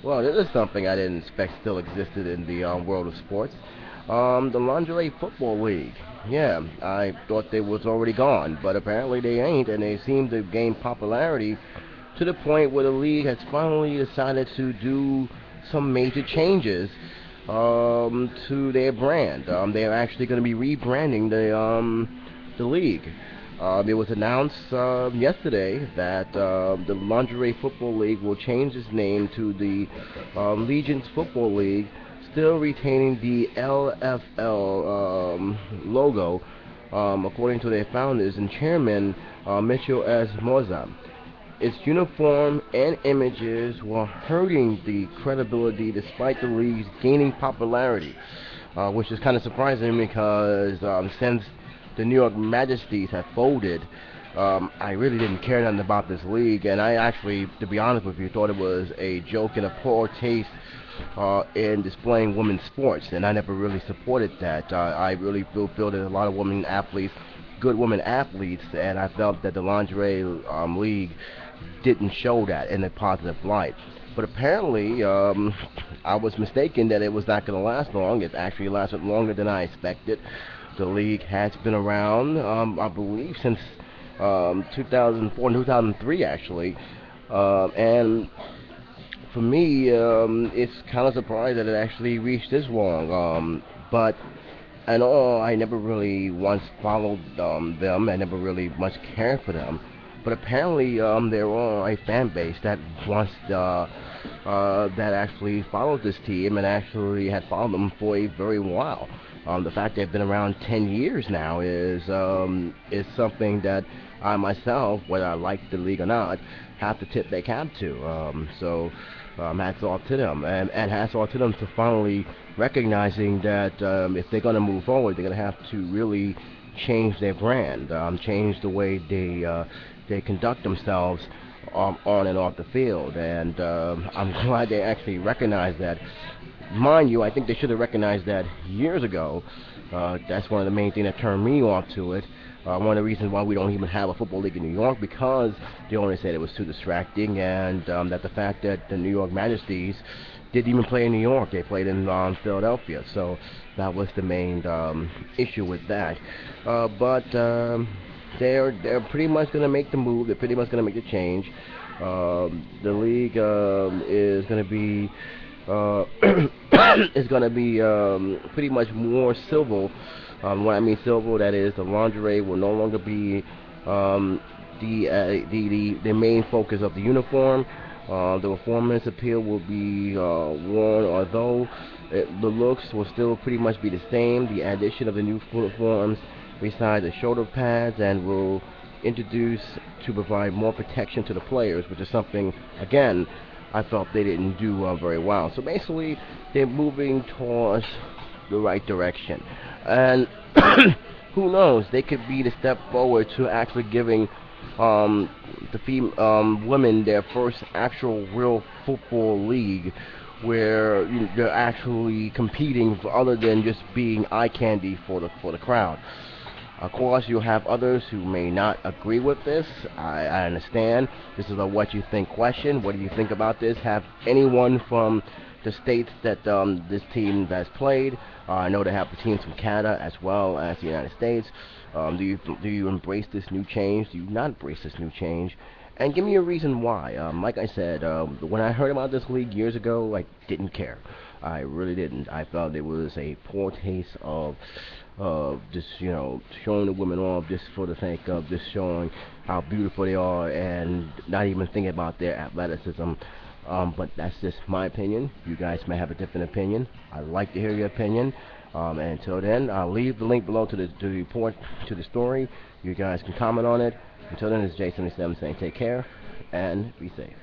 Well, this is something I didn't expect still existed in the world of sports. The Lingerie Football League. Yeah, I thought they was already gone, but apparently they ain't, and they seem to gain popularity to the point where the league has finally decided to do some major changes to their brand. They're actually going to be rebranding the league. It was announced yesterday that the Lingerie Football League will change its name to the Legions Football League, still retaining the LFL logo, according to their founders and chairman, Mitchell S. Moza. Its uniform and images were hurting the credibility despite the league's gaining popularity, which is kind of surprising because since the New York Majesties have folded, I really didn't care nothing about this league, and I actually, to be honest with you, thought it was a joke and a poor taste in displaying women's sports, and I never really supported that. I really feel that a lot of women athletes, good women athletes, and I felt that the lingerie league didn't show that in a positive light. But apparently, I was mistaken that it was not going to last long. It actually lasted longer than I expected. The league has been around, I believe, since 2004, 2003, actually. And for me, it's kind of surprised that it actually reached this long. But and all, I never really once followed them. I never really much cared for them. But apparently, there are a fan base that wants that actually follows this team and actually had followed them for a very while. The fact they've been around 10 years now is something that I myself, whether I like the league or not, have to tip their cap to. Hats off to them, and hats off to them for finally recognizing that if they're going to move forward, they're going to have to really change their brand, change the way they conduct themselves on and off the field. And I'm glad they actually recognize that. Mind you, I think they should have recognized that years ago. That's one of the main things that turned me off to it. One of the reasons why we don't even have a football league in New York, because the owner said it was too distracting, and that the fact that the New York Majesties didn't even play in New York, they played in Philadelphia. So that was the main issue with that. But they're pretty much going to make the move. They're pretty much going to make the change. The league is going to be is going to be pretty much more civil. When I mean civil, that is, the lingerie will no longer be the main focus of the uniform. The performance appeal will be worn, although the looks will still pretty much be the same. The addition of the new uniforms besides the shoulder pads and will introduce to provide more protection to the players, which is something, again, I felt they didn't do very well. So basically, they're moving towards the right direction. And who knows, they could be the step forward to actually giving women their first actual real football league where they're actually competing for other than just being eye candy for the crowd. Of course, you'll have others who may not agree with this. I understand. This is a what you think question. What do you think about this? Have anyone from the states that this team has played? I know they have the teams from Canada as well as the United States. Do you embrace this new change? Do you not embrace this new change? And give me a reason why. Like I said, when I heard about this league years ago, I didn't care. I really didn't. I felt it was a poor taste of just showing the women off just for the sake of just showing how beautiful they are and not even thinking about their athleticism. But that's just my opinion. You guys may have a different opinion. I'd like to hear your opinion. And until then, I'll leave the link below to the report to the story. You guys can comment on it. Until then, it's J77 saying take care and be safe.